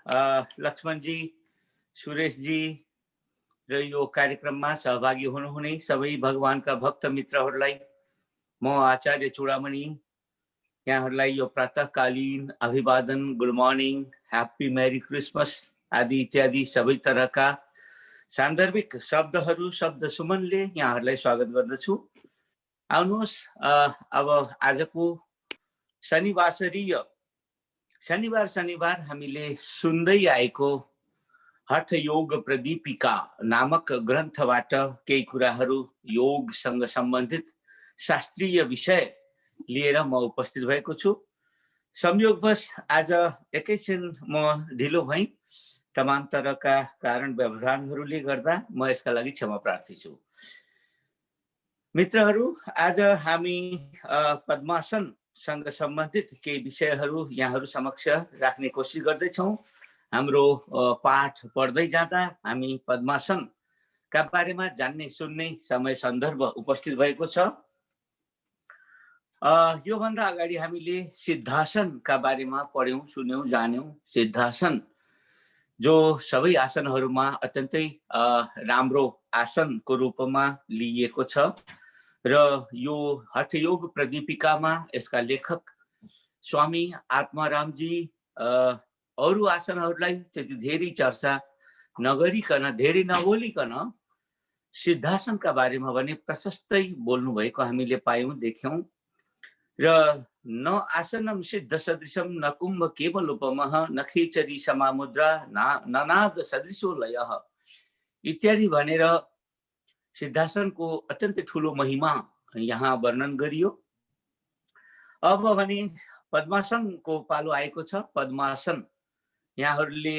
लक्ष्मणजी, सुरेशजी र यो कार्यक्रममा सहभागी हुनुहुने सबै भगवानका भक्त मित्रहरूलाई म आचार्य चूडामणि यहाँहरूलाई यो प्रातःकालीन अभिवादन, good morning, happy merry Christmas आदि इत्यादि सबै तरहका सान्दर्भिक शब्दहरू, शब्द सुमनले यहाँहरूलाई स्वागत गर्दछु। आउनुहोस्, अब आजको शनिबार हामीले सुन्दै आएको हठ योग प्रदीपिका नामक ग्रन्थबाट केही कुराहरू योगसँग सम्बन्धित शास्त्रीय विषय लिएर म उपस्थित भएको छु। संयोगवश आज एकैछिन म ढिलो भएँ, तमाम तरहका कारण व्यवधानहरूले गर्दा म यसका लागि क्षमा प्रार्थी छु। मित्रहरू, आज हामी पद्मासनसँग सम्बन्धित केही विषयहरू यहाँहरू समक्ष राख्ने कोसिस गर्दैछौँ। हाम्रो पाठ पढ्दै जाँदा हामी पद्मासनका बारेमा जान्ने सुन्ने समय सन्दर्भ उपस्थित भएको छ। योभन्दा अगाडि हामीले सिद्धासनका बारेमा पढ्यौँ, सुन्यौँ, जान्यौँ। सिद्धासन जो सबै आसनहरूमा अत्यन्तै राम्रो आसनको रूपमा लिइएको छ र यो हठ योग प्रदीपिकामा यसका लेखक स्वामी आत्मारामजी अरू आसनहरूलाई त्यति धेरै चर्चा नगरिकन, धेरै नबोलिकन सिद्धासनका बारेमा भने प्रशस्तै बोल्नु भएको हामीले पायौँ, देख्यौँ। र न आसनम सिद्ध सदृशम न कुम्भ केवल उपमः न खेचरी समामुद्रा ननाद सदृशो लयः इत्यादि भनेर सिद्धासनको अत्यन्तै ठुलो महिमा यहाँ वर्णन गरियो। अब भने पद्मासनको पालो आएको छ। पद्मासन यहाँहरूले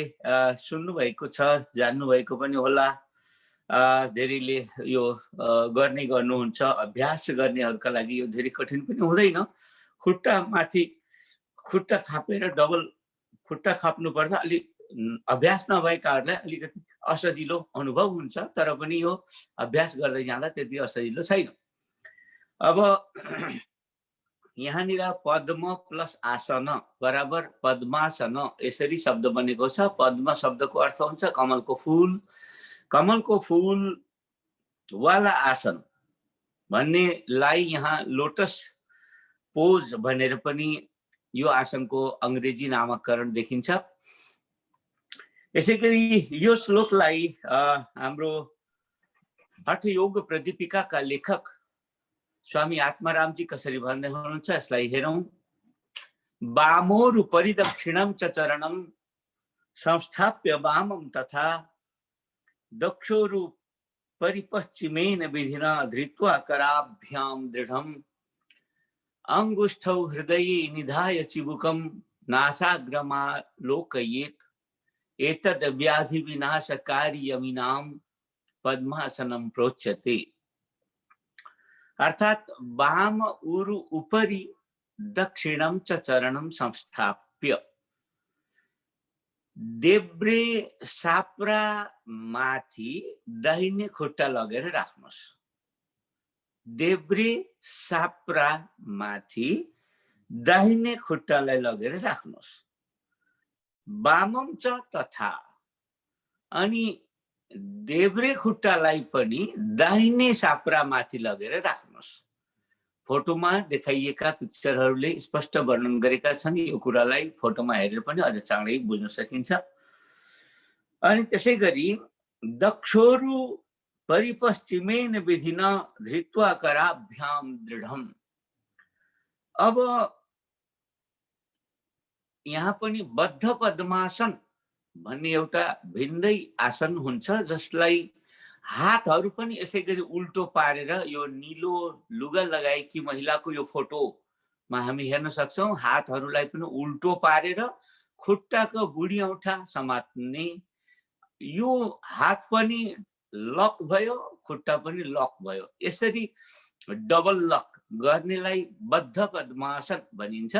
सुन्नुभएको छ, जान्नुभएको पनि होला। धेरैले यो गर्नुहुन्छ। अभ्यास गर्नेहरूका लागि यो धेरै कठिन पनि हुँदैन। खुट्टामाथि खुट्टा थापेर डबल खुट्टा खाप्नु पर्दा अलि अभ्यास नभएकाहरूलाई अलिकति असजिलो अनुभव हुन्छ, तर पनि यो अभ्यास गर्दै जाँदा त्यति असजिलो छैन। अब यहाँनिर पद्म प्लस आसन बराबर पद्मासन यसरी शब्द बनेको छ। पद्म शब्दको अर्थ हुन्छ कमलको फूल। कमलको फूल वाला आसन भन्नेलाई यहाँ लोटस पोज भनेर पनि यो आसनको अङ्ग्रेजी नामकरण देखिन्छ। यसै गरी यो श्लोकलाई हाम्रो हठ योग प्रदीपिकाका लेखक स्वामी आत्मारामजी कसरी भन्दै हुनुहुन्छ यसलाई हेरौँ। वामोरु परिदक्षिणं च चरणं संस्थाप्य वामं तथा दक्षोरु परिपश्चिमेन विधिना धृत्वा कराभ्यां दृढम् अंगुष्ठौ हृदये निधाय चिबुकं नासाग्रमालोकयेत् एतद् व्याधि विनाशकारी यमिनां पद्मासनं प्रोच्यते। अर्थात वाम उरु उपरि दक्षिणं च चरणं संस्थाप्य, देब्रे साप्रा माथि दाहिने खुट्टा लगेर राख्नुहोस्। देब्रे साप्रा माथि दाहिने खुट्टालाई लगेर राख्नुहोस्। वामम च तथा, अनि देब्रे खुट्टालाई पनि दाहिने साप्रा माथि लगेर राख्नुहोस्। फोटोमा देखाइएका पिक्चरहरूले स्पष्ट वर्णन गरेका छन्। यो कुरालाई फोटोमा हेरेर पनि अझ चाँडै बुझ्न सकिन्छ। अनि त्यसै गरी दक्षोरु परिपश्चिमेन विधिना धृत्वा कराभ्यां दृढम्। अब यहाँ पनि बद्ध पद्मासन भन्ने एउटा भिन्दै आसन हुन्छ, जसलाई हातहरू पनि यसै गरी उल्टो पारेर, यो निलो लुगा लगाएकी महिलाको यो फोटोमा हामी हेर्न सक्छौँ। हातहरूलाई पनि उल्टो पारेर खुट्टाको बुढी औँठा समात्ने, यो हात पनि लक भयो, खुट्टा पनि लक भयो। यसरी डबल लक गर्नेलाई बद्ध पद्मासन भनिन्छ।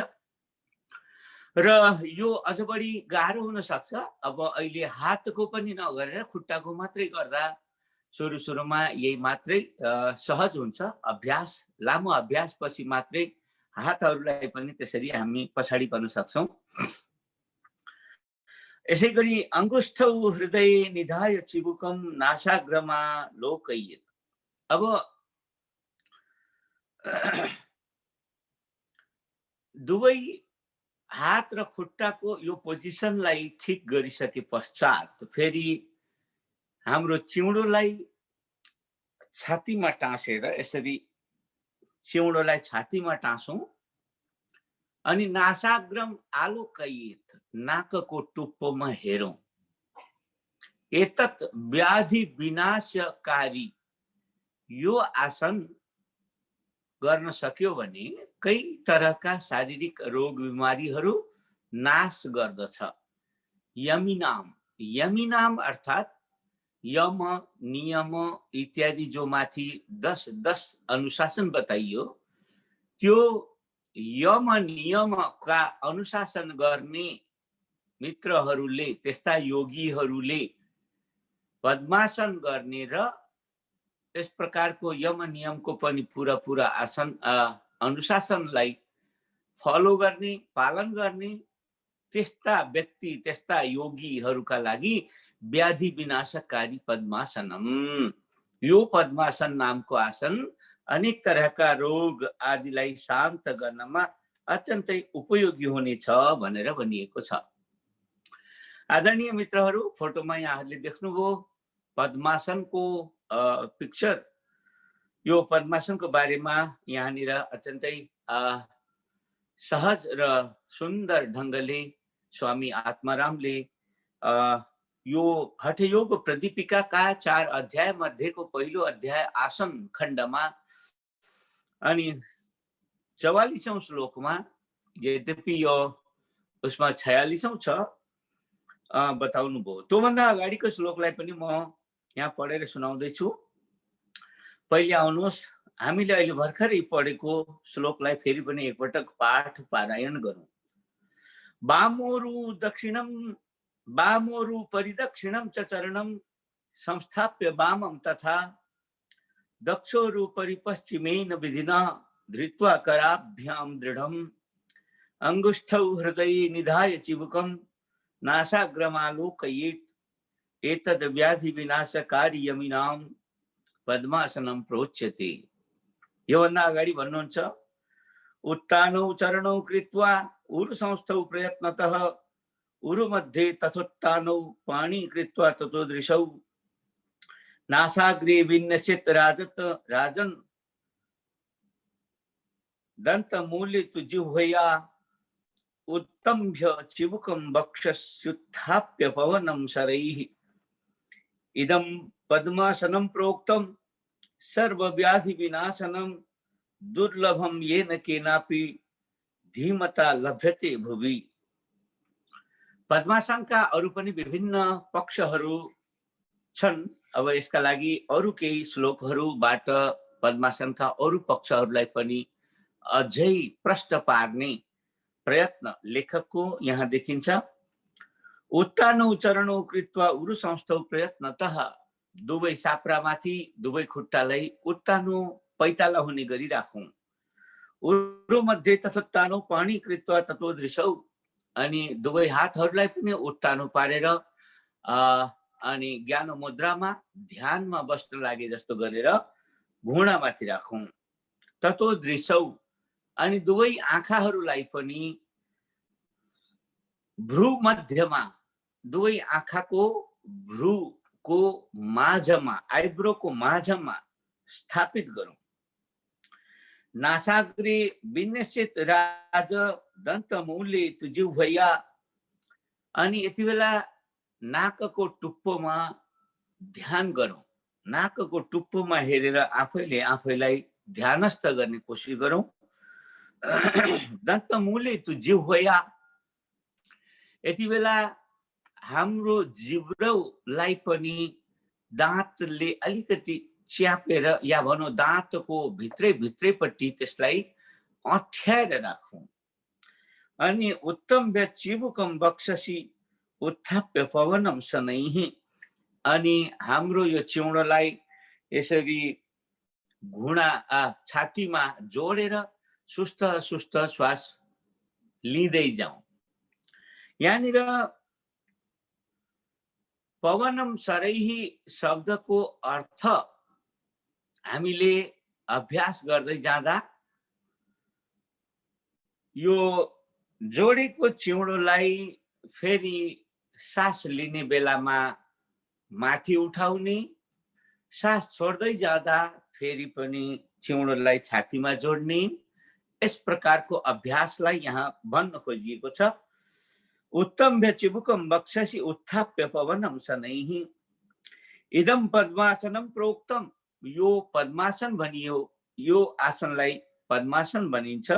र यो अझ बढी गाह्रो हुन सक्छ। अब अहिले हातको पनि नगरेर खुट्टाको मात्रै गर्दा सुरुमा यही मात्रै सहज हुन्छ। अभ्यास, लामो अभ्यासपछि मात्रै हातहरूलाई पनि त्यसरी हामी पछाडि पर्न सक्छौँ। यसै गरी अंगुष्ठौ हृदय निधाय चिबुकम नासाग्रमा लोकयेत। अब दुवै हात र खुट्टाको यो पोजिसनलाई ठिक गरिसके पश्चात फेरि हाम्रो चिउँडोलाई छातीमा टाँसेर यसरी चिउँडोलाई छातीमा टाँसौं अनि नासाग्रम आलोकयेत, नाकको टुप्पोमा हेरौं। एतत् व्याधि विनाशकारी, यो आसन गर्न सक्यो भने कई तरहका शारीरिक रोग बिमारीहरू नाश गर्दछ। यमिनाम, यमिनाम अर्थात् यम नियम इत्यादि जो माथि 10 अनुशासन बताइयो, त्यो यम नियमका अनुशासन गर्ने मित्रहरूले, त्यस्ता योगीहरूले पद्मासन गर्ने र यस प्रकारको यम नियमको पनि पूरा आसन अनुशासनलाई फलो गर्ने, पालन गर्ने त्यस्ता व्यक्ति, त्यस्ता योगीहरूका लागि व्याधि विनाशकारी पद्मासनम, यो पद्मासन नामको आसन अनेक तरहका रोग आदिलाई शान्त गर्नमा अत्यन्तै उपयोगी हुनेछ भनेर भनिएको छ। आदरणीय मित्रहरू, फोटोमा यहाँहरूले देख्नुभयो पद्मासनको पिक्चर। यो पद्मासनको बारेमा यहाँनिर अत्यन्तै सहज र सुन्दर ढङ्गले स्वामी आत्मारामले यो हठयोग प्रदीपिकाका 4 अध्याय मध्येको पहिलो अध्याय आसन खण्डमा अनि 44औं श्लोकमा, यद्यपि यो उसमा 46औं छ, बताउनु भयो। त्योभन्दा अगाडिको श्लोकलाई पनि म यहाँ पढेर सुनाउँदैछु। पहिले आउनुहोस्, हामीले अहिले भर्खरै पढेको श्लोकलाई फेरि पनि एकपटक पाठ पारायण गरौँ। वामोरु परिदक्षिणं च चरणं संस्थाप्य वामं तथा दक्षोरु परिपश्चिमेन विधिना धृत्वा कराभ्यां दृढम् अंगुष्ठौ हृदये निधाय चिबुकं नासाग्रमालोकयेत्। एतद् व्याधि विनाशकारी यमिनां पद्मासनं प्रोच्यते। योभन्दा अगाडि भन्नुहुन्छ, उत्तानौ चरणौ कृत्वा उरु संस्थौ प्रयत्नतः उरु मध्ये तथोत्तानौ पाणि कृत्वा ततोदृशौ नासाग्रे विन्यसेत् राजन् दन्तमूले तु जिह्वया उत्तम्भ्य चिबुकं वक्षस्युत्थाप्य पवनं शरैः। इदं पद्मासनं प्रोक्तं सर्वव्याधि विनाशनं दुर्लभं येन केनापि धीमता लभ्यते भुवि। पद्मासनका अरु पनि विभिन्न पक्षहरू छन्। अब यसका लागि अरु केही श्लोकहरूबाट पद्मासनका अरु पक्षहरूलाई पनि अझै प्रष्ट पार्ने प्रयत्न लेखकको यहाँ देखिन्छ। उत्तानौ चरणौ कृत्वा उरु संस्थौ प्रयत्नतः, दुवै साप्रामाथि दुवै खुट्टालाई उत्तानो पैताला हुने गरी राखौं। उरु मध्ये तथोत्तानौ पाणि कृत्वा ततोदृशौ, अनि दुवै हातहरूलाई पनि उत्तानो पारेर अनि ज्ञान मुद्रामा ध्यानमा बस्न लागे जस्तो गरेर घुँडामाथि राखौं। ततोदृशौ, अनि दुवै आँखाहरूलाई पनि भ्रू मध्यमा, दुवै आँखाको भ्रूको माझमा, आइब्रोको माझमा स्थापित गरौं। नासाग्रे विन्यसेत राज दन्तमूले तु जिह्वया, अनि यति बेला नाकको टुप्पोमा ध्यान गरौं। नाकको टुप्पोमा हेरेर आफैले आफैलाई ध्यानस्थ गर्ने कोसिस गरौं। दन्तमूले तु जिह्वया, यति बेला हाम्रो जिब्रोलाई पनि दाँतले अलिकति च्यापेर, या भनौं दाँतको भित्रैपट्टि त्यसलाई अठ्याएर राखौं। अनि उत्तम्भ्य चिबुकं वक्षसि उत्थाप्य पवनं शनैः, अनि हाम्रो यो चिउँडोलाई यसरी घुँडा छातीमा जोडेर सुस्त सुस्त श्वास लिँदै जाउँ। यहाँनिर पवनम सरैहि शब्दको अर्थ हामीले अभ्यास गर्दै जाँदा यो जोडेको चिउँडोलाई फेरि सास लिने बेलामा माथि उठाउने, सास छोड्दै जाँदा फेरि पनि चिउँडोलाई छातीमा जोड्ने, यस प्रकारको अभ्यासलाई यहाँ भन्न खोजिएको छ। उत्तम्भ्य चिबुकम बक्षसि उत्थाप्य पवनम शनैः इदम पद्मासनम प्रोक्तम। यो पद्मासन भनियो, यो आसनलाई पद्मासन भनिन्छ।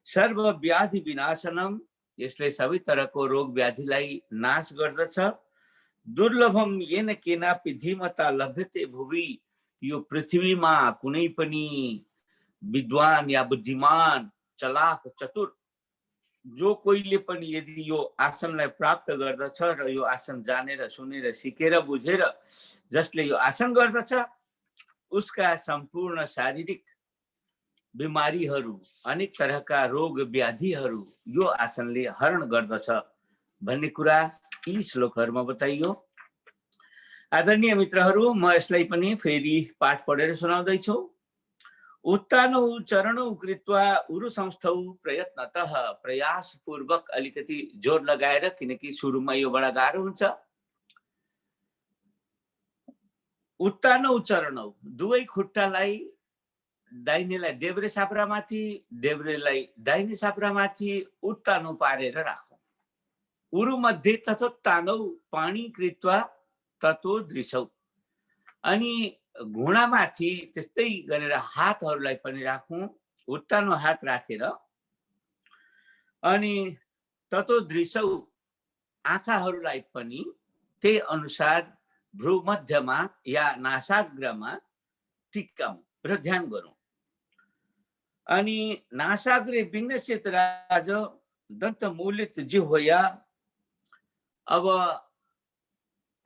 सर्व व्याधि विनाशनम, यसले सबै तरहको रोग व्याधिलाई नाश गर्दछ। दुर्लभम येन केनापि धीमता लभ्यते भुवि, यो पृथ्वीमा कुनै पनि विद्वान या बुद्धिमान चलाक चतुर जो कोहीले पनि यदि यो आसनलाई प्राप्त गर्दछ र यो आसन जानेर सुनेर सिकेर बुझेर जसले यो आसन गर्दछ उसका सम्पूर्ण शारीरिक बिमारीहरू, अनेक तरहका रोग व्याधिहरू यो आसनले हरण गर्दछ भन्ने कुरा यी श्लोकहरुमा बताइयो। आदरणीय मित्रहरू, म यसलाई पनि फेरि पाठ पढेर सुनाउँदै छु। उत्तानौ चरणौ कृत्वा उरु संस्थौ प्रयत्नतः, प्रयास पूर्वक अलिकति जोड लगाएर, किनकि सुरुमा यो बडा गाह्रो हुन्छ। उत्तानौ चरणौ, दुवै खुट्टालाई दाहिनेलाई देब्रे साप्रामाथि, देब्रेलाई दाहिने साप्रामाथि उत्तानो पारेर राखौं। उरु मध्ये तथोत्तानौ पाणी कृत्वा ततो दृशौ, अनि घुँडामाथि त्यस्तै गरेर हातहरूलाई पनि राखौं, उत्तानो हात राखेर। अनि ततो दृशौ, आँखाहरूलाई पनि त्यही अनुसार भ्रू मध्यमा या नासाग्रमा टिकाउँ र ध्यान गरौँ। अनि नासाग्रे विन्यस्यत राज दन्तमूलित जिह्वया, अब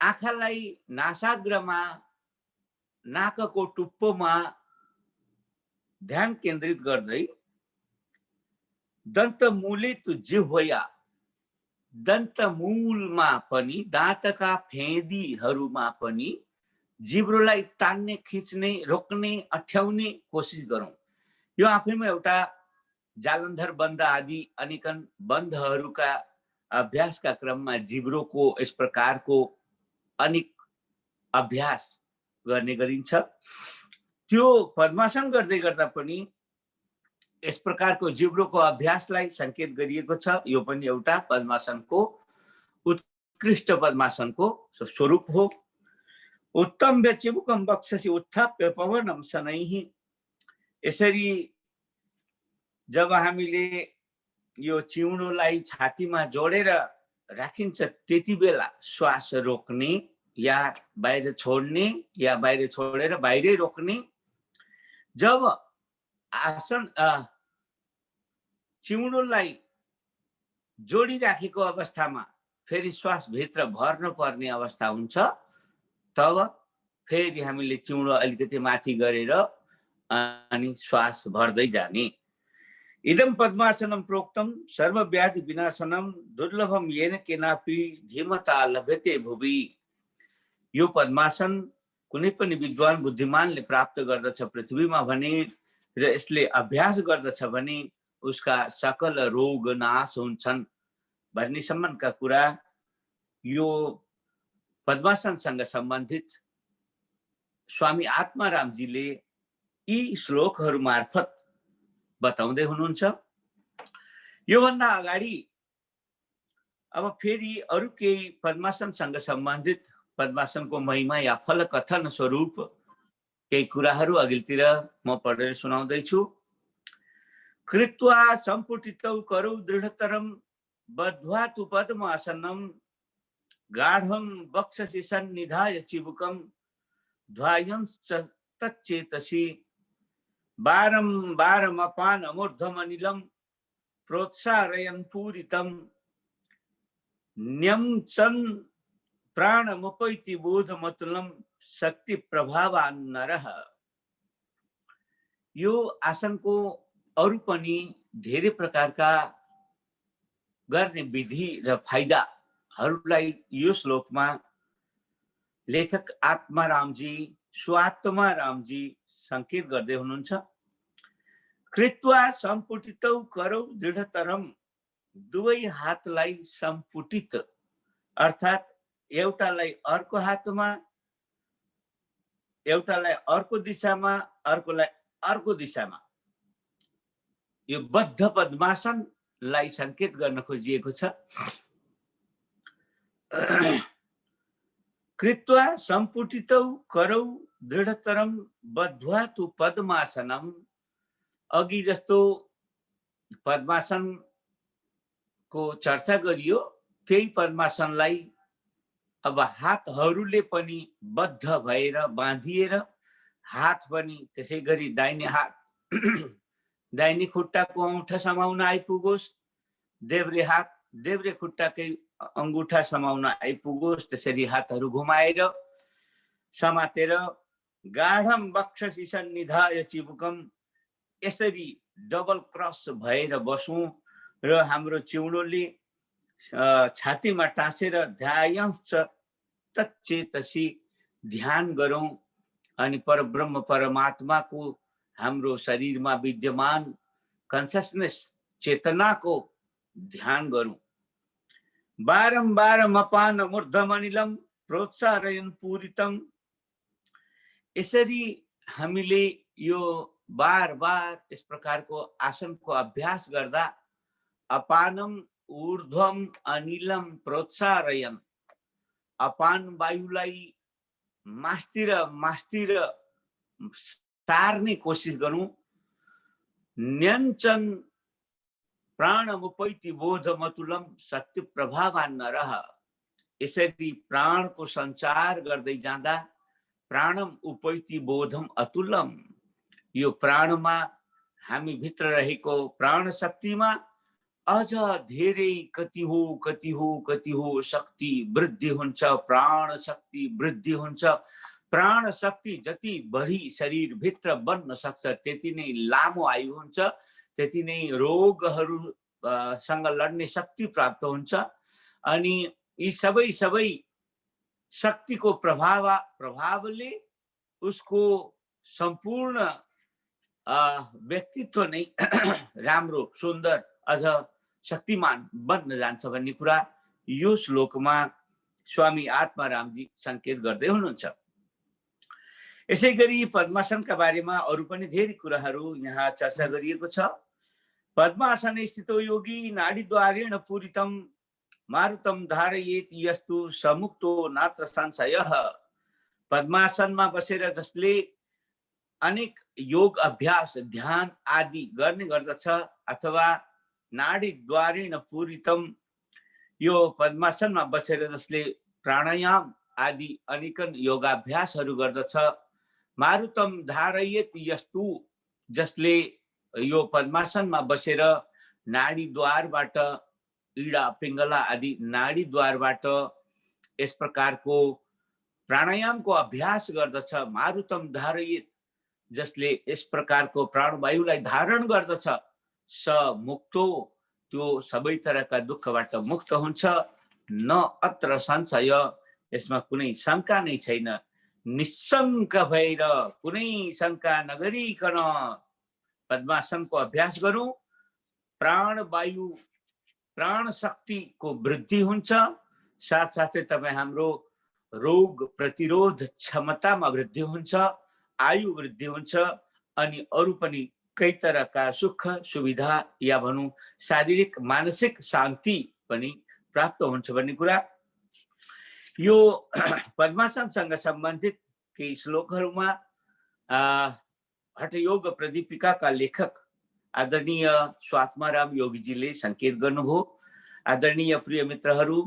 आँखालाई नासाग्रमा नाकको टुप्पोमा ध्यान केन्द्रित गर्दै दन्तमूलित जिह्वया, दन्तमूलमा पनि दाँतका फेदीहरूमा पनि जिब्रोलाई तान्ने, खिच्ने, रोक्ने, अठ्याउने कोसिस गरौँ। यो आफैमा एउटा जालन्धर बन्ध आदि अनेकन बन्धहरूका अभ्यासका क्रममा जिब्रोको यस प्रकारको अनेक अभ्यास गर्ने गरिन्छ। त्यो पद्मासन गर्दै गर्दा पनि यस प्रकारको जिब्रोको अभ्यासलाई संकेत गरिएको छ। यो पनि एउटा पद्मासनको, उत्कृष्ट पद्मासनको स्वरूप हो। उत्तम्भ्य चिबुकम बक्षसि उत्थाप्य पवनम शनैः, यसरी जब हामीले यो चिउँडोलाई छातीमा जोडेर राखिन्छ त्यति बेला श्वास रोक्ने या बाहिर छोड्ने या बाहिर छोडेर बाहिरै रोक्ने। जब आसन चिउँडोलाई जोडिराखेको अवस्थामा फेरि श्वास भित्र भर्न पर्ने अवस्था हुन्छ, तब फेरि हामीले चिउँडो अलिकति माथि गरेर अनि श्वास भर्दै जाने। इदम पद्मासनम प्रोक्तम सर्वव्याधि विनाशनम दुर्लभम येन केनापि धीमता लभ्यते भुवि। यो पद्मासन कुनै पनि विद्वान बुद्धिमानले प्राप्त गर्दछ पृथ्वीमा भने, र यसले अभ्यास गर्दछ भने उसका सकल रोग नाश हुन्छन् भन्ने सम्मका कुरा यो पद्मासनसँग सम्बन्धित स्वामी आत्मारामजीले यी श्लोकहरू मार्फत बताउँदै हुनुहुन्छ। योभन्दा अगाडि अब फेरि अरू केही पद्मासनसँग सम्बन्धित पद्मासनको महिमा या फल कथन स्वरूप केही कुराहरू अघिल्तिर म पढेर सुनाउँदैछु। कृत्वा सम्पुटितौ करौ दृढतरम बद्ध्वा तु पद्मासनम गाढं वक्षसि सन्निधाय चिबुकम ध्यायंश्च तच्चेतसि बारं अपानमूर्धमनिलं प्रोत्सारयन् पूरितं न्यंचन् प्राणमुपैति बोधमतुलं शक्ति प्रभावान् नरः। यो आसनको अरू पनि धेरै प्रकारका गर्ने विधि र फाइदाहरूलाई यो श्लोकमा लेखक आत्मारामजी स्वात्मारामजी संकेत गर्दै हुनुहुन्छ। कृत्वा सम्पुटितौ करौ दृढतरम, दुवै हातलाई सम्पुटित अर्थात् एउटालाई अर्को हातमा, एउटालाई अर्को दिशामा, अर्कोलाई अर्को दिशामा, यो बद्ध पद्मासनलाई संकेत गर्न खोजिएको छ। कृत्वा सम्पुटितौ करौ दृढतरम बद्ध्वा तु पद्मासनम, अघि जस्तो पद्मासनको चर्चा गरियो त्यही पद्मासनलाई अब हातहरूले पनि बद्ध भएर बाँधिएर, हात पनि त्यसै गरी दाहिने हात दाहिने खुट्टाको औँठा समाउन आइपुगोस्, देब्रे हात देब्रे खुट्टाकै अंगूठा समाउन आइपुगोस्, त्यसरी हातहरू घुमाएर समातेर गाढम वक्षसि सन्निधाय चिबुकम, यसरी डबल क्रस भएर बसौं र हाम्रो चिउडोले छातीमा टाँसेर ध्यायंश्च तच्चेतसी, ध्यान गरौं अनि परब्रह्म परमात्माको हाम्रो शरीरमा विद्यमान कन्सियसनेस चेतनाको ध्यान गरौं। बारम्बार मपान मूर्धमनिलम प्रोत्साहयन् पूरितम, यसरी हामीले यो बार बार यस प्रकारको आसनको अभ्यास गर्दा अपानम ऊर्ध्वम अनिलम प्रोत्साहयन्, अपान वायुलाई मास्तिर मास्तिर सार्ने कोसिस गरौं। न्यञ्चन प्राणमुपैति बोधमतुलम शक्ति प्रभावान नरः, यसरी प्राणको सञ्चार गर्दै जाँदा प्राणम उपैति बोधम अतुलम, यो प्राणमा हामी भित्र रहेको प्राण शक्तिमा अझ धेरै कति हो शक्ति वृद्धि हुन्छ, प्राण शक्ति वृद्धि हुन्छ। प्राण शक्ति जति बढी शरीर भित्र बन्न सक्छ त्यति नै लामो आयु हुन्छ, त्यति नै रोगहरूसँग लड्ने शक्ति प्राप्त हुन्छ। अनि यी सबै शक्तिको प्रभावले उसको सम्पूर्ण व्यक्तित्व नै राम्रो सुन्दर अझ शक्तिमान बन्न जान्छ भन्ने कुरा यो श्लोकमा स्वामी आत्मारामजी संकेत गर्दै हुनुहुन्छ। यसै गरी पद्मासनका बारेमा अरू पनि धेरै कुराहरू यहाँ चर्चा गरिएको छ। पद्मासने स्थितो योगी नाडीद्वारेण पूरितम मारुतम धारयेति यस्तु समुक्तो नात्र संशयः, पद्मासनमा बसेर जसले अनेक योग अभ्यास ध्यान आदि गर्ने गर्दछ अथवा नाडीद्वारेण पूरितम, यो पद्मासनमा बसेर जसले प्राणायाम आदि अनेकन योगाभ्यासहरू गर्दछ, मारुतम धारयेति यस्तु, जसले यो पद्मासनमा बसेर नाडीद्वारबाट इडा पिङ्गला आदि नाडीद्वारबाट यस प्रकारको प्राणायामको अभ्यास गर्दछ, मारुतम धारयेत, जसले यस प्रकारको प्राणवायुलाई धारण गर्दछ, स मुक्तो, त्यो सबै तरहका दुःखबाट मुक्त हुन्छ। न अत्र संशय, यसमा कुनै शंका नै छैन। निशंक भएर कुनै शंका नगरिकन पद्मासनको अभ्यास गरौं। प्राणवायु प्राण शक्तिको वृद्धि हुन्छ, साथसाथै तपाईँ हाम्रो रोग प्रतिरोध क्षमतामा वृद्धि हुन्छ, आयु वृद्धि हुन्छ अनि अरू पनि कई तरहका सुख सुविधा या भनौं शारीरिक मानसिक शान्ति पनि प्राप्त हुन्छ भन्ने कुरा यो पद्मासनसँग सम्बन्धित केही श्लोकहरूमा हठयोग प्रदीपिकाका लेखक आदरणीय स्वात्माराम योगीजीले संकेत गर्नुभयो। आदरणीय प्रिय मित्रहरू,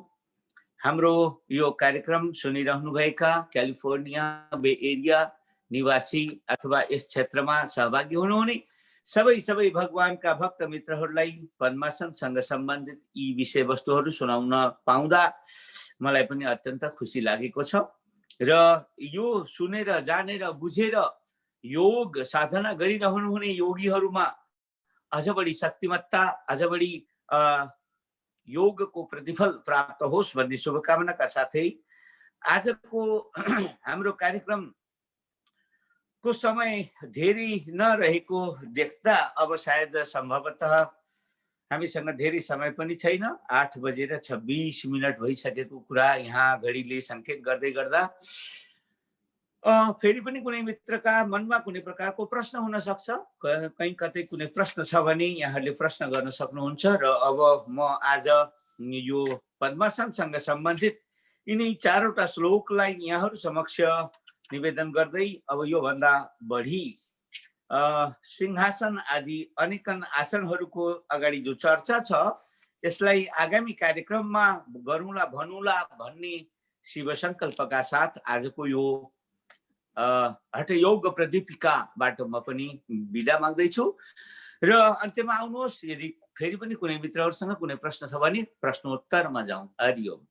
हाम्रो यो कार्यक्रम सुनिरहनुभएका क्यालिफोर्निया बे एरिया निवासी अथवा यस क्षेत्रमा सहभागी हुनुहुने सबै भगवानका भक्त मित्रहरूलाई पद्मासनसँग सम्बन्धित यी विषयवस्तुहरू सुनाउन पाउँदा मलाई पनि अत्यन्त खुसी लागेको छ। र यो सुनेर जानेर बुझेर योग साधना गरिरहनुहुने योगीहरूमा अझ बढी शक्तिमत्ता, अझ बढी योगको प्रतिफल प्राप्त होस् भन्ने शुभकामनाका साथै आजको हाम्रो कार्यक्रम को समय धेरै नरहेको देख्दा अब सायद सम्भवतः हामीसँग धेरै समय पनि छैन। 8:26 भइसकेको कुरा यहाँ घडीले सङ्केत गर्दै गर्दा फेरि पनि कुनै मित्रका मनमा कुनै प्रकारको प्रश्न हुन सक्छ। कहीँ कतै कुनै प्रश्न छ भने यहाँहरूले प्रश्न गर्न सक्नुहुन्छ। र अब म आज यो पद्मासनसँग सम्बन्धित यिनै 4वटा श्लोकलाई यहाँहरू समक्ष निवेदन गर्दै अब योभन्दा बढी सिंहासन आदि अनेकन आसनहरूको अगाडि जो चर्चा छ यसलाई आगामी कार्यक्रममा गरौँला भनौँला भन्ने शिव सङ्कल्पका साथ आजको यो हठयोग प्रदीपिकाबाट म पनि बिदा माग्दैछु। र अन्त्यमा आउनुहोस्, यदि फेरि पनि कुनै मित्रहरूसँग कुनै प्रश्न छ भने प्रश्नोत्तरमा जाउँ। हरिओम,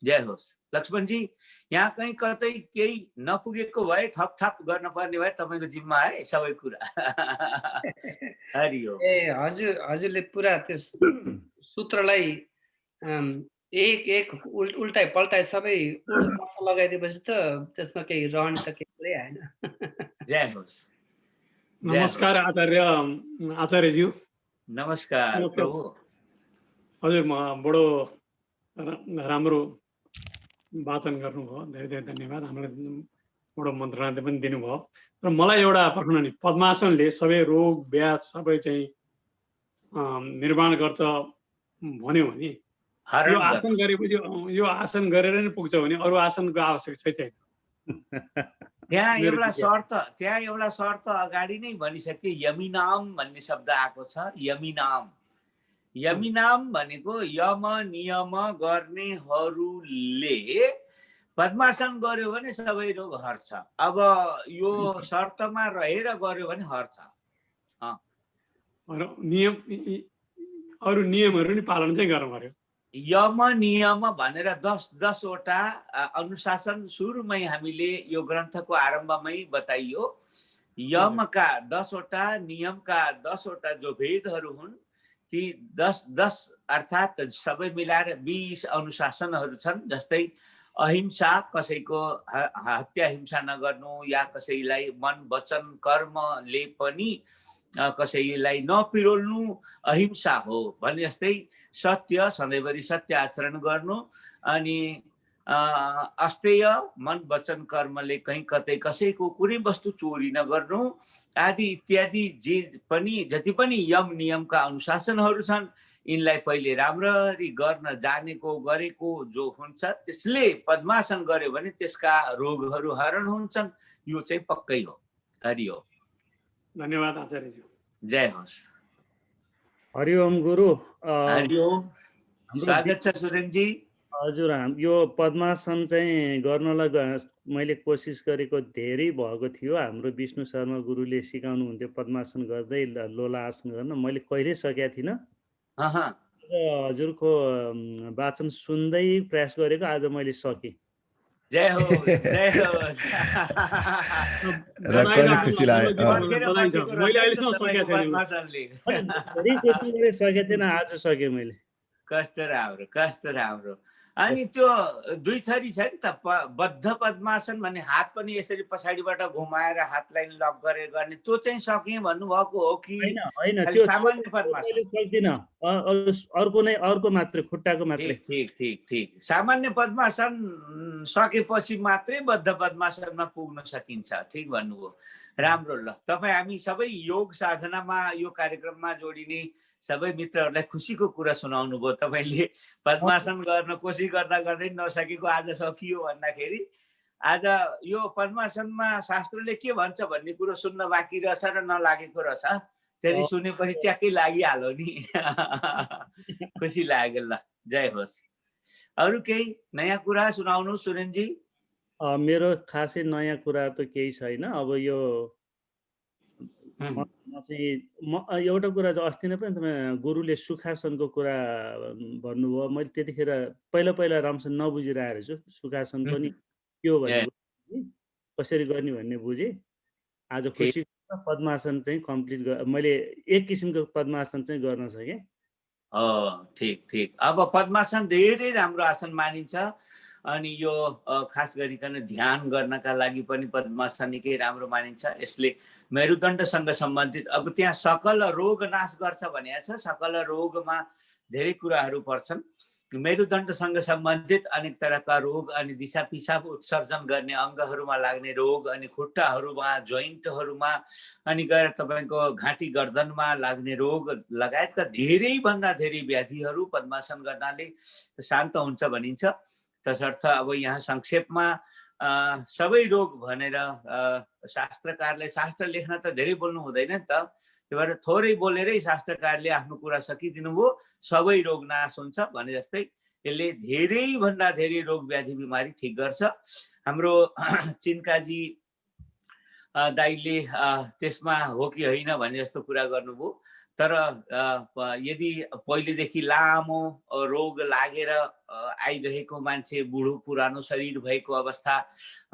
जय होस्। लक्ष्मणजी, यहाँ कहीँ कतै केही नपुगेको भए थपथाप गर्न पर्ने भए तपाईँको जिम्मा है सबै कुरा। हरिओम। हजुरले पुरा त्यो सूत्रलाई एक एक उल्टाइ पल्टाइ सबै लगाइदिएपछि त त्यसमा केही रहने त केही कुरै आएन। जय होस्। नमस्कार आचार्यज्यू। नमस्कार प्रभु। हजुर, म बडो राम्रो वाचन गर्नुभयो, धेरै धेरै धन्यवाद। हामीलाई बडो मन्त्रणा पनि दिनुभयो। र मलाई एउटा प्रश्न नि, पद्मासनले सबै रोग व्याध सबै चाहिँ निर्माण गर्छ भन्यो भने यो आसन गरेपछि यो आसन गरेर नै पुग्छ भने अरू आसनको आवश्यकता छैन। त्यहाँ एउटा शर्त अगाडि नै भनिसके, यमिनाम भन्ने शब्द आएको छ। यमिनाम भनेको यम नियम गर्नेहरूले पद्मासन गर्यो भने सबै रोग हर्छ। अब यो शर्तमा रहेर गर्यो भने हर्छ। अरू नियमहरू नि पालन चाहिँ गर्नु पर्यो। यम नियम भनेर 10वटा अनुशासन सुरुमै हामीले यो ग्रन्थको आरम्भमै बताइयो। यमका 10वटा, नियमका 10वटा जो भेदहरू हुन् ती 10 अर्थात् सबै मिलाएर 20 अनुशासनहरू छन्। जस्तै अहिंसा, कसैको हत्या हिंसा नगर्नु, या कसैलाई मन वचन कर्मले पनि कसैलाई नपिरोल्नु अहिंसा हो भने जस्तै सत्य, सधैँभरि सत्य आचरण गर्नु, अनि अस्तेय मन वचन कर्मले कहीँ कतै कसैको कुनै वस्तु चोरी नगर्नु आदि इत्यादि जति पनि यम नियमका अनुशासनहरू छन् यिनलाई पहिले राम्ररी गर्न जानेको गरेको जो हुन्छ त्यसले पद्मासन गर्यो भने त्यसका रोगहरू हरण हुन्छन्। यो चाहिँ पक्कै हो। हरिओम। धन्यवाद आचार्यज्यू। जय होस्। हरिओम गुरु। हरिओम, स्वागत छ सुरेनजी। हजुर, यो पद्मासन चाहिँ गर्नलाई मैले कोसिस गरेको धेरै भएको थियो। हाम्रो विष्णु शर्मा गुरुले सिकाउनु हुन्थ्यो पद्मासन गर्दै लोला आसन गर्न, मैले कहिल्यै सकेको थिइनँ। हजुरको वाचन सुन्दै प्रयास गरेको, आज मैले सकेँ। जय हो, जय हो। खुसी लाग्यो। सकेको थिएन, आज सकेँ मैले। कस्तो राम्रो। अनि त्यो दुई थरी छ नि त, बद्ध पद्मासन भन्ने हात पनि यसरी पछाडिबाट घुमाएर हातलाई लक गरेर गर्ने, त्यो चाहिँ सकिए भन्नुभएको हो कि सामान्य पद्मासन? सक्दिनँ, अर्को मात्रै, खुट्टाको मात्रै। ठिक। सामान्य पद्मासन सकेपछि मात्रै बद्ध पद्मासनमा पुग्न सकिन्छ। ठिक भन्नुभयो, राम्रो। ल, तपाईँ हामी सबै योग साधनामा यो कार्यक्रममा जोडिने सबै मित्रहरूलाई खुसीको कुरा सुनाउनु भयो। तपाईँले पद्मासन गर्न कोसिस गर्दा गर्दै नसकेको आज सकियो भन्दाखेरि, आज यो पद्मासनमा शास्त्रले के भन्छ भन्ने कुरो सुन्न बाँकी रहेछ र नलागेको रहेछ। त्यति सुनेपछि ट्याक्कै लागिहाल्यो नि। खुसी लाग्यो। ल, जय होस्। अरू केही नयाँ कुरा सुनाउनु सुरेनजी। मेरो खासै नयाँ कुरा त केही छैन। अब यो एउटा कुरा चाहिँ अस्ति नै पनि तपाईँ गुरुले सुखासनको कुरा भन्नुभयो। मैले त्यतिखेर पहिला राम्रोसँग नबुझिरहेको रहेछु। सुखासन पनि के हो भन्ने कसरी गर्ने भन्ने बुझेँ। आज खुसी पद्मासन चाहिँ कम्प्लिट मैले एक किसिमको पद्मासन चाहिँ गर्न सकेँ। ठिक। अब पद्मासन धेरै राम्रो आसन मानिन्छ। अनि यो खास गरिकन ध्यान गर्नका लागि पनि पद्मासन निकै राम्रो मानिन्छ। यसले मेरुदण्डसँग सम्बन्धित, अब त्यहाँ सकल रोग नाश गर्छ भनेको छ। सकल रोगमा धेरै कुराहरू पर्छन्। मेरुदण्डसँग सम्बन्धित अनेक तरहका रोग अनि दिशा पिसाब उत्सर्जन गर्ने अङ्गहरूमा लाग्ने रोग अनि खुट्टाहरूमा, जोइन्टहरूमा, अनि गएर तपाईँको घाँटी गर्दनमा लाग्ने रोग लगायतका धेरैभन्दा धेरै व्याधिहरू पद्मासन गर्नाले शान्त हुन्छ भनिन्छ। तसर्थ अब यहाँ संक्षेपमा सबै रोग भनेर शास्त्रकारले, शास्त्र लेख्न त धेरै बोल्नु हुँदैन नि त, त्यही भएर थोरै बोलेरै शास्त्रकारले आफ्नो कुरा सकिदिनु भयो। सबै रोग नाश हुन्छ भने जस्तै यसले धेरैभन्दा धेरै रोग व्याधि बिमारी ठिक गर्छ। हाम्रो चिन्काजी दाइले त्यसमा हो कि होइन भने जस्तो कुरा गर्नुभयो। तर यदि पहिलेदेखि लामो रोग लागेर आइरहेको मान्छे, बुढो पुरानो शरीर भएको अवस्था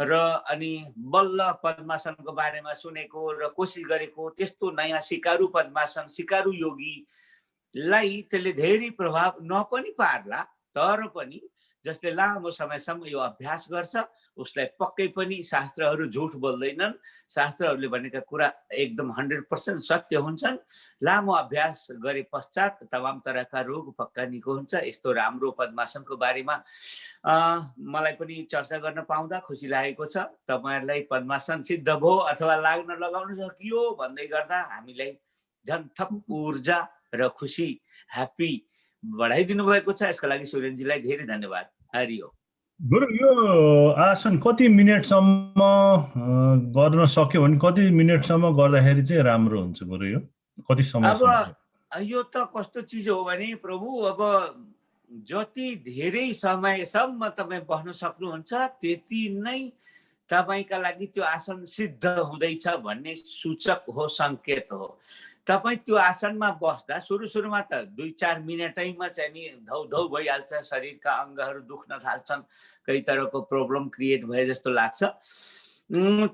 र अनि बल्ल पद्मासनको बारेमा सुनेको र कोसिस गरेको त्यस्तो नयाँ सिकारु पद्मासन, सिकारु योगीलाई त्यसले धेरै प्रभाव नपनि पार्ला, तर पनि जसले लामो समयसम्म यो अभ्यास गर्छ उसलाई पक्कै पनि शास्त्रहरू झुट बोल्दैनन्। शास्त्रहरूले भनेका कुरा एकदम 100% सत्य हुन्छन्। लामो अभ्यास गरे पश्चात तमाम तरहका रोग पक्का निको हुन्छ। यस्तो राम्रो पद्मासनको बारेमा मलाई पनि चर्चा गर्न पाउँदा खुसी लागेको छ। तपाईहरुलाई पद्मासन सिद्ध भयो अथवा लाग्न लगाउन सकियो भन्दै गर्दा हामीलाई झन् थप ऊर्जा र खुसी, ह्याप्पी बढाइदिनु भएको छ। यसको लागि सुरेनजीलाई धेरै धन्यवाद। हरिओम। गुरु, यो आसन कति मिनेटसम्म गर्न सक्यो भने कति मिनेटसम्म गर्दाखेरि चाहिँ राम्रो हुन्छ गुरु? यो कति समयसम्म? अब यो त कस्तो चिज हो भने प्रभु, अब जति धेरै समयसम्म तपाईँ बस्न सक्नुहुन्छ त्यति नै तपाईँका लागि त्यो आसन सिद्ध हुँदैछ भन्ने सूचक हो, सङ्केत हो। तपाईँ त्यो आसनमा बस्दा सुरुमा त 2-4 मिनटैमा चाहिँ नि धौ भइहाल्छ, शरीरका अङ्गहरू दुख्न थाल्छन्, कई तरहको प्रब्लम क्रिएट भए जस्तो लाग्छ।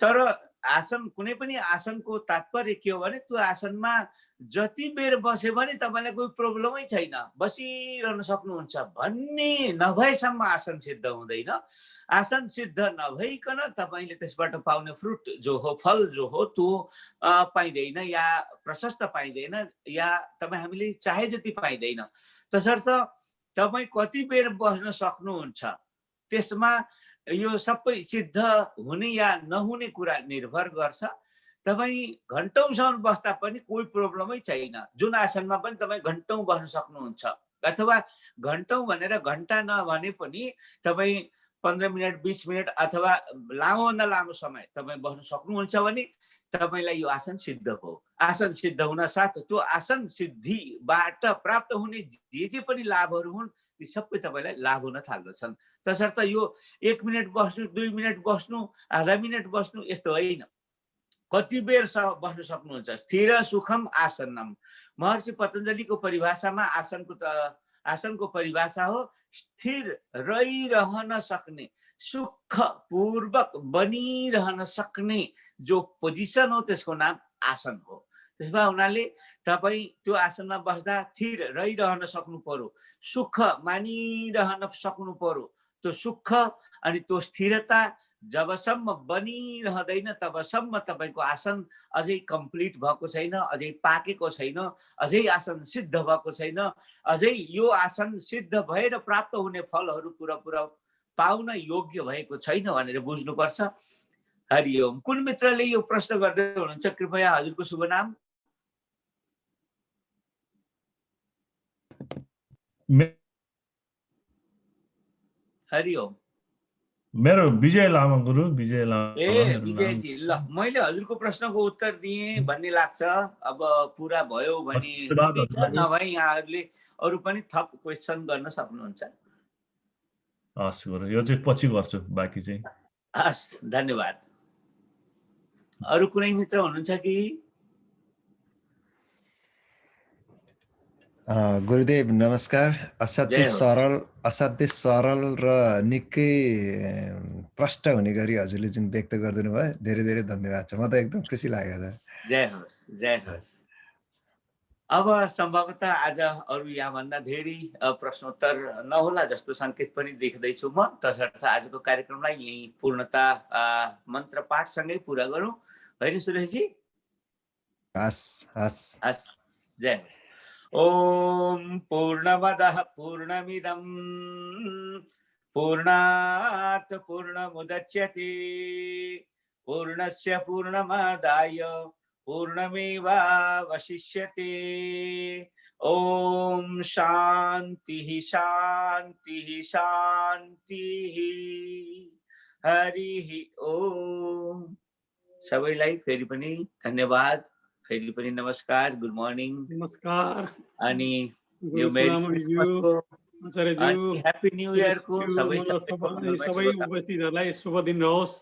तर आसन, कुनै पनि आसनको तात्पर्य के हो भने त्यो आसनमा जति बेर बस्यो भने तपाईँलाई कोही प्रब्लमै छैन, बसिरहन सक्नुहुन्छ भन्ने नभएसम्म आसन सिद्ध हुँदैन। आसन सिद्ध नभइकन तपाईँले त्यसबाट पाउने फ्रुट जो हो, फल जो हो, त्यो पाइँदैन या प्रशस्त पाइँदैन या तपाईँ हामीले चाहे जति पाइँदैन। तसर्थ तपाईँ कति बेर बस्न सक्नुहुन्छ त्यसमा यो सबै सिद्ध हुने या नहुने कुरा निर्भर गर्छ। तपाईँ घन्टौँसम्म बस्दा पनि कोही प्रब्लमै छैन। जुन आसनमा पनि तपाईँ घन्टौँ बस्न सक्नुहुन्छ, अथवा घन्टौँ भनेर घन्टा नभने पनि तपाईँ 15 मिनट, 20 मिनट अथवा लामोभन्दा लामो समय तपाईँ बस्न सक्नुहुन्छ भने तपाईँलाई यो आसन सिद्ध भयो। आसन सिद्ध हुन साथ त्यो आसन सिद्धिबाट प्राप्त हुने जे पनि लाभहरू हुन् ती सबै तपाईँलाई लाभ हुन थाल्दछन्। तसर्थ यो 1 मिनट बस्नु, 2 मिनट बस्नु, आधा मिनट बस्नु यस्तो होइन। कति बेर बस्न सक्नुहुन्छ। स्थिर सुखम आसनम, महर्षि पतञ्जलिको परिभाषामा आसनको परिभाषा हो स्थिर रहिरहन सक्ने, सुखपूर्वक बनिरहन सक्ने जो पोजिसन हो त्यसको नाम आसन हो। त्यसमा हुनाले तपाईँ त्यो आसनमा बस्दा स्थिर रहिरहन सक्नु पर्यो, सुख मानिरहन सक्नु पर्यो। त्यो सुख अनि त्यो स्थिरता जबसम्म बनिरहँदैन तबसम्म तपाईँको आसन अझै कम्प्लिट भएको छैन, अझै पाकेको छैन, अझै आसन सिद्ध भएको छैन, अझै यो आसन सिद्ध भएर प्राप्त हुने फलहरू पुरा पाउन योग्य भएको छैन भनेर बुझ्नुपर्छ। हरिओम। कुन मित्रले यो प्रश्न गर्दै हुनुहुन्छ कृपया हजुरको शुभ नाम? हरिओम। मेरो विजय लामा गुरु, विजय लामा। ए विजयजी, ल मैले हजुरको प्रश्नको उत्तर दिएँ भन्ने लाग्छ। अब पुरा भयो भने नभए यहाँहरूले अरू पनि थप क्वेसन गर्न सक्नुहुन्छ। हस् गुरु, यो चाहिँ पछि गर्छु, बाँकी चाहिँ। हस्, धन्यवाद। अरू कुनै मित्र हुनुहुन्छ कि? गुरुदेव नमस्कार। असाध्यै सरल र निकै प्रष्ट हुने गरी हजुरले जुन व्यक्त गरिदिनु भयो, धेरै धेरै धन्यवाद छ। म त एकदम खुसी लागेको छ। जय होस्, जय होस्। अब सम्भवतः आज अरू यहाँभन्दा धेरै प्रश्नोत्तर नहोला जस्तो सङ्केत पनि देख्दैछु म। तसर्थ आजको कार्यक्रमलाई यही पूर्णता मन्त्र पाठसँगै पुरा गरौँ, होइन सुरेशजी? हस् हस् हस्, जय होस्। ओम पूर्णमदः पूर्णमिदं पूर्णात् पूर्णमुदच्यते पूर्णस्य पूर्णमादाय पूर्णमेवावशिष्यते। ओम शान्तिः शान्तिः शान्तिः। हरिः ओम। सबैलाई फेरि पनि धन्यवाद, फेरि पनि नमस्कार, गुड मर्निङ। नमस्कार अनि गुरु यो मेरी चुडामणिज्यू, क्रिसमसको आचार्यज्यू, अनि ह्यापी न्यू इयरको सबै सबै उपस्थितहरूलाई शुभ दिन रहोस्।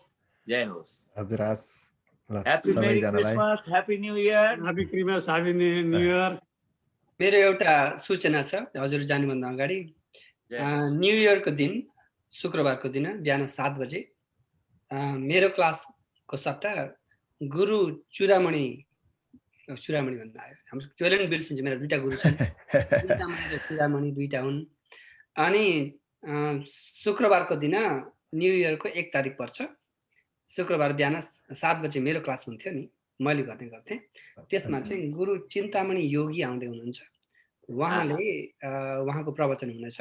जय होस्। हजुर हस् ल ह्यापी मेरी सबैजनालाई Christmas, happy new year. Happy Christmas, happy new year. मेरो एउटा सूचना छ हजुर जानुभन्दा अगाडि। न्यू इयरको दिन शुक्रबारको दिन बिहान 7 बजे मेरो क्लासको सट्टा गुरु चुडामणि भन्नु आयो। हाम्रो त्यो पनि बिर्सिन्छ, मेरो 2टा गुरु छन्, चुडामणि 2टा हुन्। अनि शुक्रबारको दिन न्यू इयरको 1 तारिक पर्छ। शुक्रबार बिहान 7 बजे मेरो क्लास हुन्थ्यो नि, मैले गर्ने गर्थेँ। त्यसमा चाहिँ गुरु चिन्तामणि योगी आउँदै हुनुहुन्छ। उहाँले उहाँको प्रवचन हुनेछ,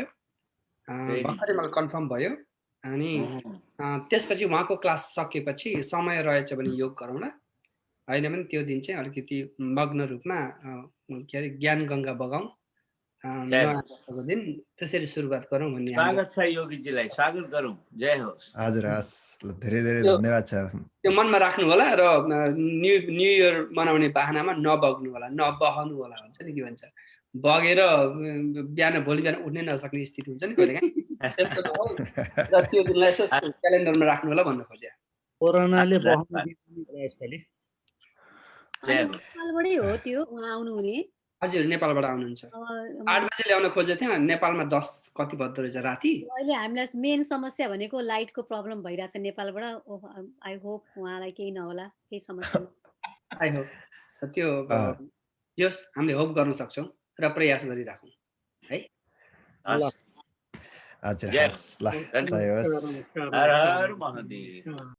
भर्खरै मलाई कन्फर्म भयो। अनि त्यसपछि उहाँको क्लास सकेपछि समय रहेछ भने योग गरौँला, होइन भने त्यो दिन चाहिँ अलिकति मग्न रूपमा के अरे ज्ञान गङ्गा बगाउँ, नयाँ वर्षको दिन त्यसरी सुरुवात गरौँ भन्ने। स्वागत छ योगीजीलाई, स्वागत गरौँ। जय होस्। हजुर हस् ल धेरै धेरै धन्यवाद छ। त्यो मनमा राख्नु होला र न्यू इयर मनाउने बाहनामा नबग्नु होला, नबहनु होला भन्छ नि, के भन्छ, बगेर बिहान भोलि बिहान उठ्नै नसक्ने स्थिति हुन्छ नि कहिलेकाहीँ। र त्यो दिनलाई यसो क्यालेन्डरमा राख्नु होला भन्न खोजे। कोरोनाले बहनु दिनु यसपालि। नेपालबाटै हो त्यो उहाँ आउनुहुने? हजुर नेपालबाट आउनुहुन्छ। 8 बजे ल्याउन खोजेको थिएँ, नेपालमा 10 कति बज्दो रहेछ राति। अहिले हामीलाई मेन समस्या भनेको लाइटको प्रब्लम भइरहेछ नेपालबाट। आई होप उहाँलाई केही नहोला, केही समस्या। आई होप त्यो जस हामीले होप गर्न सक्छौँ र प्रयास गरिराखौँ है। हजुर हस् ल जय होस्। हर हर महादेव।